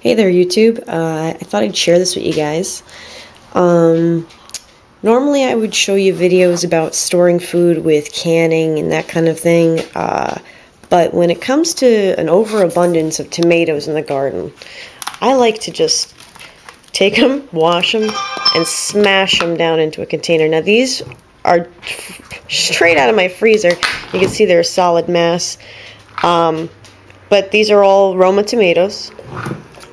Hey there, YouTube. I thought I'd share this with you guys. Normally I would show you videos about storing food with canning and that kind of thing, but when it comes to an overabundance of tomatoes in the garden, I like to just take them, wash them, and smash them down into a container. Now these are straight out of my freezer. You can see they're a solid mass, but these are all Roma tomatoes.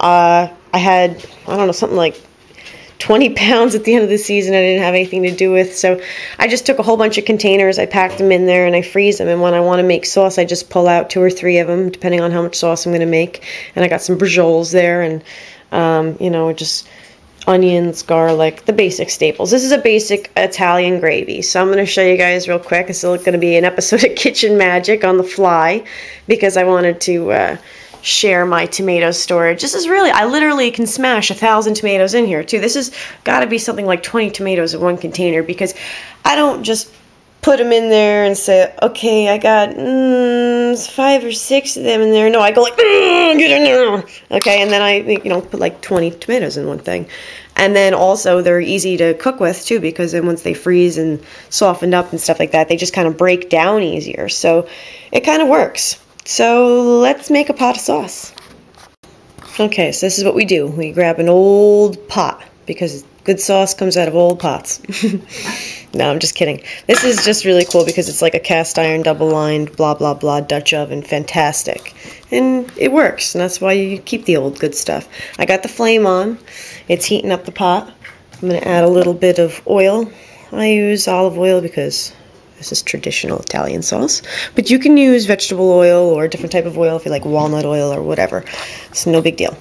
I had, I don't know, something like 20 pounds at the end of the season I didn't have anything to do with, so I just took a whole bunch of containers, I packed them in there, and I freeze them, and when I want to make sauce, I just pull out 2 or 3 of them, depending on how much sauce I'm going to make, and I got some brioches there, and, you know, just onions, garlic, the basic staples. This is a basic Italian gravy, so I'm going to show you guys real quick. It's going to be an episode of Kitchen Magic on the fly, because I wanted to share my tomato storage. This is really, I literally can smash 1,000 tomatoes in here too. This has got to be something like 20 tomatoes in one container, because I don't just put them in there and say, okay, I got 5 or 6 of them in there. No, I go like, get in there. Okay, and then I, you know, put like 20 tomatoes in one thing. And then also they're easy to cook with too, because then once they freeze and softened up and stuff like that, they just kind of break down easier. So it kind of works. So let's make a pot of sauce. Okay, so this is what we do. We grab an old pot, because good sauce comes out of old pots. No, I'm just kidding. This is just really cool because it's like a cast iron double-lined blah blah blah Dutch oven. Fantastic. And it works, and that's why you keep the old good stuff. I got the flame on. It's heating up the pot. I'm going to add a little bit of oil. I use olive oil because this is traditional Italian sauce, but you can use vegetable oil or a different type of oil if you like walnut oil or whatever. It's no big deal.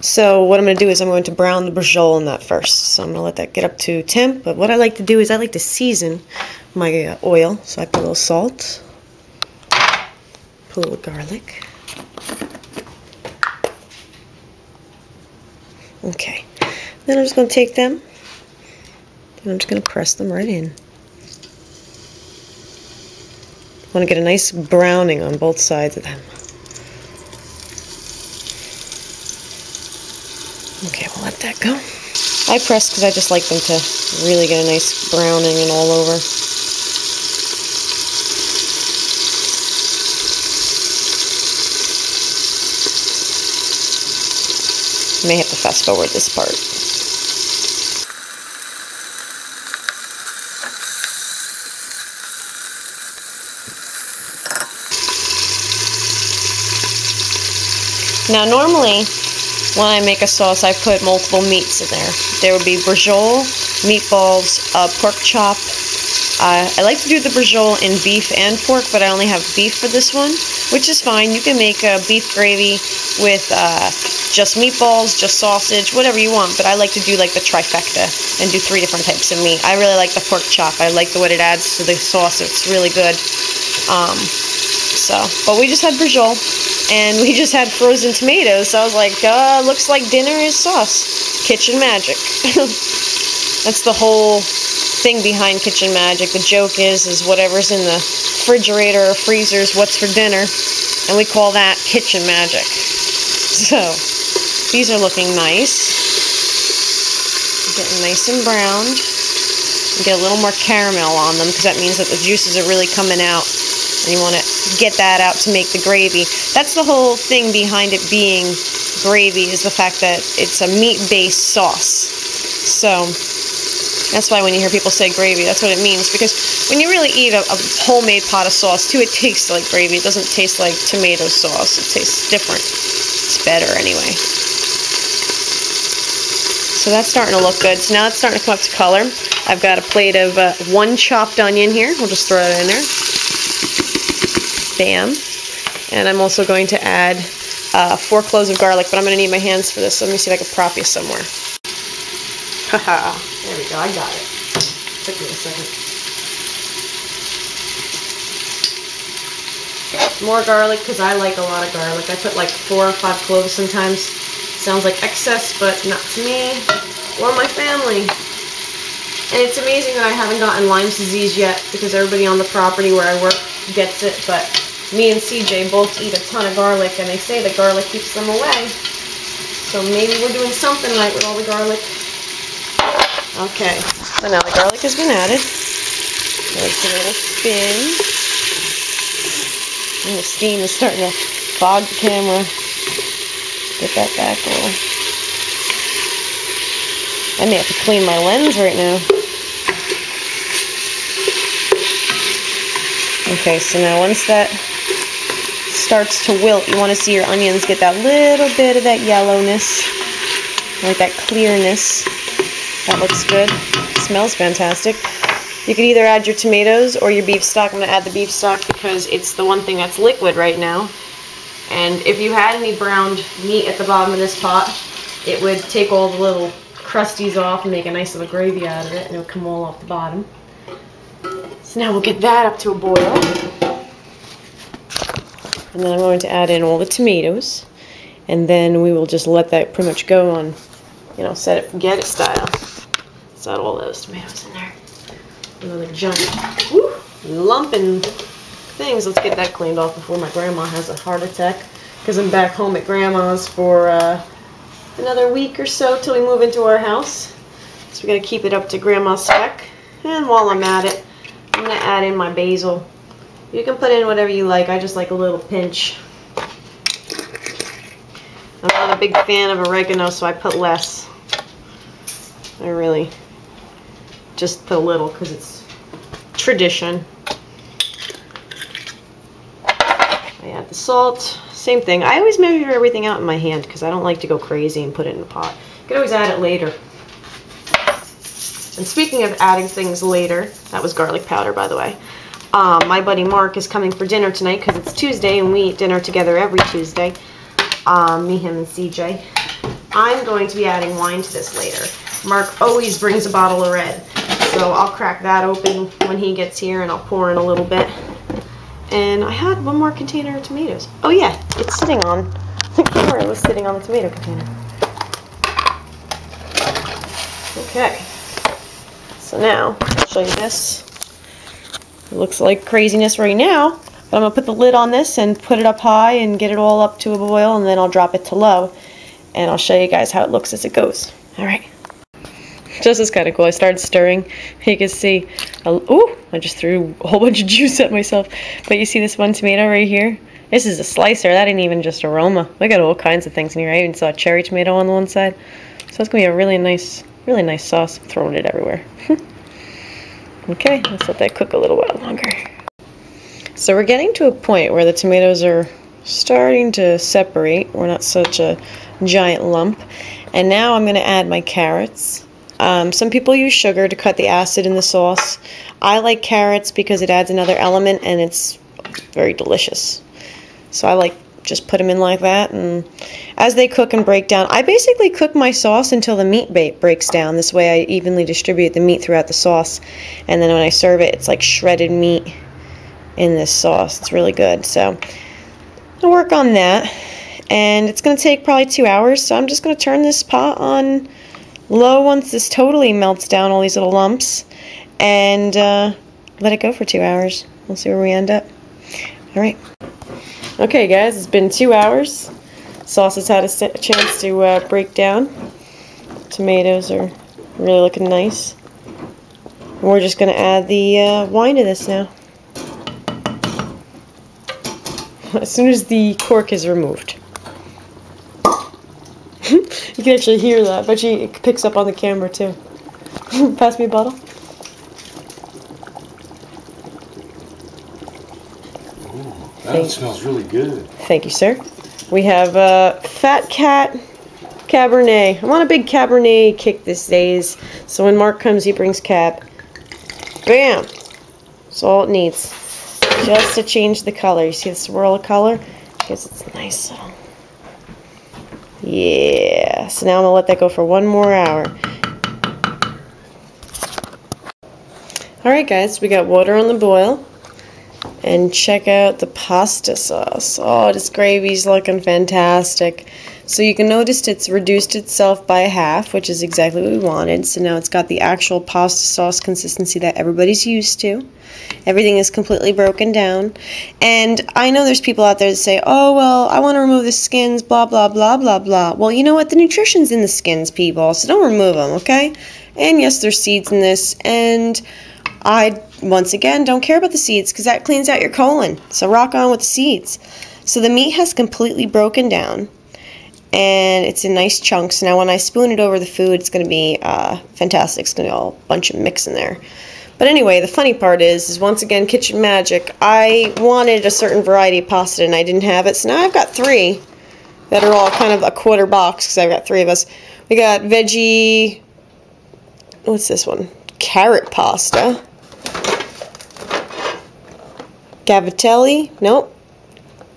So what I'm going to do is I'm going to brown the brioche in that first. So I'm going to let that get up to temp, but what I like to do is I like to season my oil. So I put a little salt, put a little garlic. Okay, then I'm just going to take them and I'm just going to press them right in. I want to get a nice browning on both sides of them. Okay, we'll let that go. I press because I just like them to really get a nice browning and all over. May have to fast forward this part. Now normally, when I make a sauce, I put multiple meats in there. There would be brioche, meatballs, pork chop. I like to do the brioche in beef and pork, but I only have beef for this one, which is fine. You can make a beef gravy with just meatballs, just sausage, whatever you want, but I like to do like the trifecta and do 3 different types of meat. I really like the pork chop. I like what it adds to the sauce. It's really good. But we just had brioche. And we just had frozen tomatoes, so I was like, looks like dinner is sauce. Kitchen magic. That's the whole thing behind Kitchen Magic. The joke is whatever's in the refrigerator or freezers, what's for dinner, and we call that Kitchen Magic. So, these are looking nice. Getting nice and browned. Get a little more caramel on them, because that means that the juices are really coming out. And you want to get that out to make the gravy. That's the whole thing behind it being gravy, is the fact that it's a meat-based sauce. So that's why when you hear people say gravy, that's what it means. Because when you really eat a homemade pot of sauce too, it tastes like gravy. It doesn't taste like tomato sauce. It tastes different. It's better anyway. So that's starting to look good. So now it's starting to come up to color. I've got a plate of 1 chopped onion here. We'll just throw it in there. Bam. And I'm also going to add 4 cloves of garlic, but I'm going to need my hands for this, so let me see if I can prop you somewhere. Haha, there we go, I got it. Took me a second. More garlic, because I like a lot of garlic. I put like 4 or 5 cloves sometimes. Sounds like excess, but not to me or my family. And it's amazing that I haven't gotten Lyme disease yet, because everybody on the property where I work gets it, but me and CJ both eat a ton of garlic, and they say that garlic keeps them away. So maybe we're doing something right with all the garlic. Okay, so now the garlic has been added. Let's give it a spin. And the steam is starting to fog the camera. Get that back roll. I may have to clean my lens right now. Okay, so now once that starts to wilt, you want to see your onions get that little bit of that yellowness, like that clearness. That looks good. Smells fantastic. You can either add your tomatoes or your beef stock. I'm going to add the beef stock because it's the one thing that's liquid right now. And if you had any browned meat at the bottom of this pot, it would take all the little crusties off and make a nice little gravy out of it, and it would come all off the bottom. So now we'll get that up to a boil. And then I'm going to add in all the tomatoes. And then we will just let that pretty much go on, you know, set it, forget it style. Let's add all those tomatoes in there. Another giant lumping things. Let's get that cleaned off before my grandma has a heart attack, because I'm back home at grandma's for another week or so till we move into our house. So we got to keep it up to grandma's spec. And while I'm at it, I'm going to add in my basil. You can put in whatever you like. I just like a little pinch. I'm not a big fan of oregano, so I put less. I really just put a little because it's tradition. I add the salt. Same thing. I always measure everything out in my hand because I don't like to go crazy and put it in the pot. You can always add it later. And speaking of adding things later, that was garlic powder, by the way. My buddy Mark is coming for dinner tonight because it's Tuesday and we eat dinner together every Tuesday. Me, him, and CJ. I'm going to be adding wine to this later. Mark always brings a bottle of red. So I'll crack that open when he gets here and I'll pour in a little bit. And I had one more container of tomatoes. Oh yeah, it's sitting on the camera. It was sitting on the tomato container. Okay. So now, I'll show you this. It looks like craziness right now, but I'm going to put the lid on this and put it up high and get it all up to a boil, and then I'll drop it to low. And I'll show you guys how it looks as it goes. Alright. This is kind of cool. I started stirring. You can see, ooh, I just threw a whole bunch of juice at myself. But you see this one tomato right here? This is a slicer. That ain't even just aroma. We got all kinds of things in here. I even saw a cherry tomato on the one side. So it's going to be a really nice sauce. I'm throwing it everywhere. Okay, let's let that cook a little while longer. So we're getting to a point where the tomatoes are starting to separate. We're not such a giant lump. And now I'm going to add my carrots. Some people use sugar to cut the acid in the sauce. I like carrots because it adds another element and it's very delicious. So I like just put them in like that, and as they cook and break down, I basically cook my sauce until the meat breaks down. This way I evenly distribute the meat throughout the sauce, and then when I serve it, it's like shredded meat in this sauce. It's really good. So I'll work on that, and it's going to take probably 2 hours, so I'm just going to turn this pot on low once this totally melts down, all these little lumps, and let it go for 2 hours. We'll see where we end up. Alright. Okay guys, it's been 2 hours. Sauce has had a chance to break down. Tomatoes are really looking nice. We're just going to add the wine to this now. As soon as the cork is removed. You can actually hear that, but it picks up on the camera too. Pass me a bottle. That smells really good. Thank you, sir. We have Fat Cat Cabernet. I'm on a big Cabernet kick these days, so when Mark comes, he brings Cab. Bam! That's all it needs. Just to change the color. You see the swirl of color? Because it's nice. Yeah. So now I'm going to let that go for 1 more hour. Alright guys, we got water on the boil. And check out the pasta sauce. Oh, this gravy's looking fantastic. So you can notice it's reduced itself by half, which is exactly what we wanted. So now it's got the actual pasta sauce consistency that everybody's used to. Everything is completely broken down. And I know there's people out there that say, oh, well, I want to remove the skins, blah, blah, blah, blah, blah. Well, you know what? The nutrition's in the skins, people, so don't remove them, okay? And yes, there's seeds in this, and I, once again, don't care about the seeds because that cleans out your colon. So rock on with the seeds. So the meat has completely broken down, and it's in nice chunks. Now when I spoon it over the food, it's going to be fantastic. It's going to be all a bunch of mix in there. But anyway, the funny part is once again, kitchen magic. I wanted a certain variety of pasta, and I didn't have it. So now I've got 3 that are all kind of a quarter box because I've got 3 of us. We got veggie... What's this one? Carrot pasta. Cavatelli? Nope.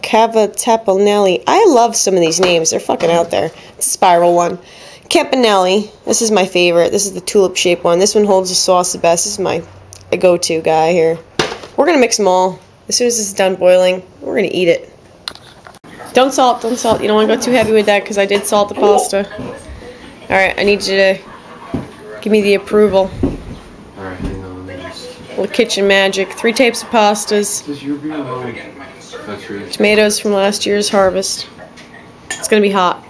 Cavataponelli. I love some of these names. They're fucking out there. It's a spiral one. Campanelli. This is my favorite. This is the tulip shaped one. This one holds the sauce the best. This is my go-to guy here. We're going to mix them all. As soon as this is done boiling, we're going to eat it. Don't salt. Don't salt. You don't want to go too heavy with that because I did salt the pasta. Alright, I need you to give me the approval. Alright, hang on. Let me just... Little kitchen magic. 3 types of pastas. Does your beer know? That's right. Tomatoes from last year's harvest. It's going to be hot.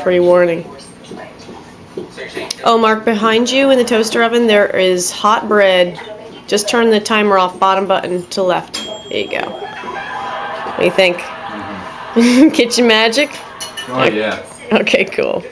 Pre-warning. Oh, Mark, behind you in the toaster oven, there is hot bread. Just turn the timer off, bottom button to left. There you go. What do you think? Kitchen magic? Oh, yeah. Okay, cool.